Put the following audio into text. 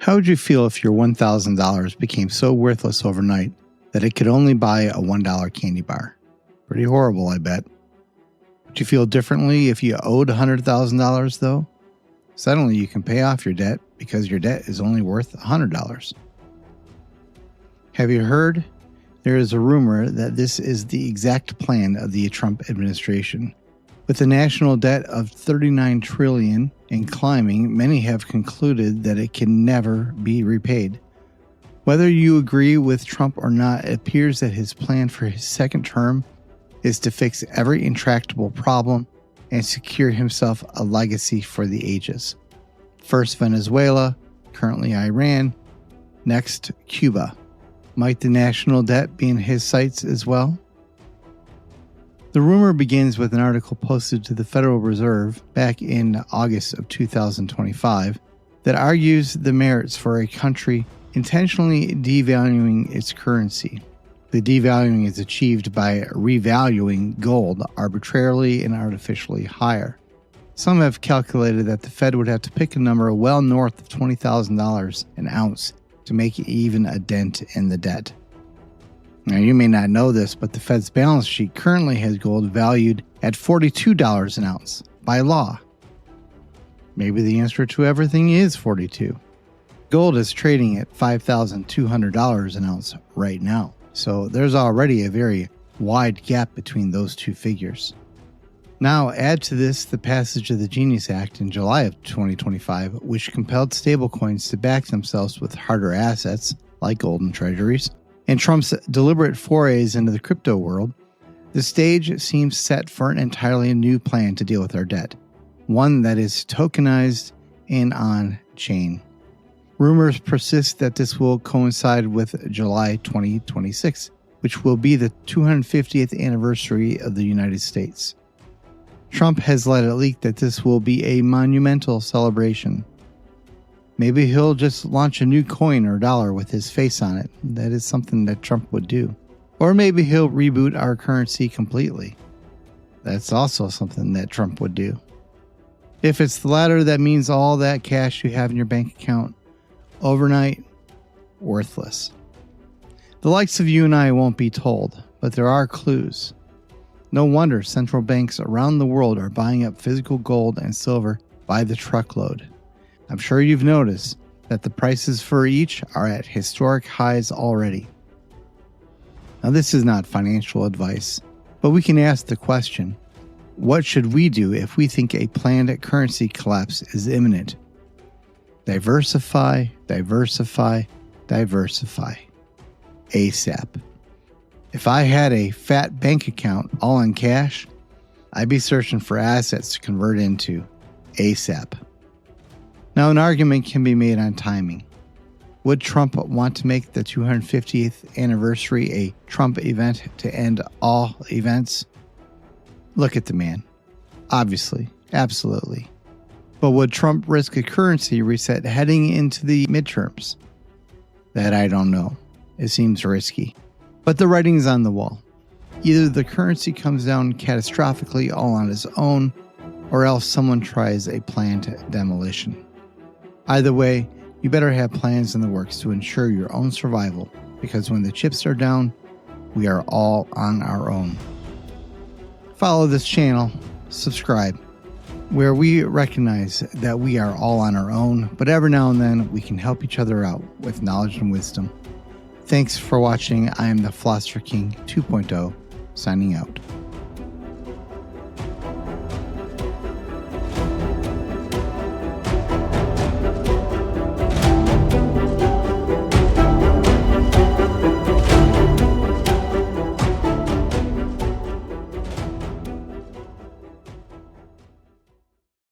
How would you feel if your $1,000 became so worthless overnight that it could only buy a $1 candy bar? Pretty horrible, I bet. Would you feel differently if you owed $100,000 though? Suddenly you can pay off your debt because your debt is only worth $100. Have you heard? There is a rumor that this is the exact plan of the Trump administration. With a national debt of $39 trillion and climbing, many have concluded that it can never be repaid. Whether you agree with Trump or not, it appears that his plan for his second term is to fix every intractable problem and secure himself a legacy for the ages. First Venezuela, currently Iran, next Cuba. Might the national debt be in his sights as well? The rumor begins with an article posted to the Federal Reserve back in August of 2025 that argues the merits for a country intentionally devaluing its currency. The devaluing is achieved by revaluing gold arbitrarily and artificially higher. Some have calculated that the Fed would have to pick a number well north of $20,000 an ounce to make even a dent in the debt. Now, you may not know this, but the Fed's balance sheet currently has gold valued at $42 an ounce by law. Maybe the answer to everything is 42. Gold is trading at $5,200 an ounce right now, so there's already a very wide gap between those two figures. Now, add to this the passage of the Genius Act in July of 2025, which compelled stablecoins to back themselves with harder assets, like gold and treasuries, and Trump's deliberate forays into the crypto world. The stage seems set for an entirely new plan to deal with our debt, one that is tokenized and on-chain. Rumors persist that this will coincide with July 2026, which will be the 250th anniversary of the United States. Trump has let it leak that this will be a monumental celebration. Maybe he'll just launch a new coin or dollar with his face on it. That is something that Trump would do. Or maybe he'll reboot our currency completely. That's also something that Trump would do. If it's the latter, that means all that cash you have in your bank account overnight, worthless. The likes of you and I won't be told, but there are clues. No wonder central banks around the world are buying up physical gold and silver by the truckload. I'm sure you've noticed that the prices for each are at historic highs already. Now, this is not financial advice, but we can ask the question, what should we do if we think a planned currency collapse is imminent? Diversify, diversify, diversify. ASAP. If I had a fat bank account all in cash, I'd be searching for assets to convert into ASAP. Now, an argument can be made on timing. Would Trump want to make the 250th anniversary a Trump event to end all events? Look at the man. Obviously, absolutely. But would Trump risk a currency reset heading into the midterms? That I don't know. It seems risky. But the writing's on the wall. Either the currency comes down catastrophically all on its own, or else someone tries a planned demolition. Either way, you better have plans in the works to ensure your own survival, because when the chips are down, we are all on our own. Follow this channel, subscribe, where we recognize that we are all on our own, but every now and then we can help each other out with knowledge and wisdom. Thanks for watching. I am the Philosopher King 2.0, signing out.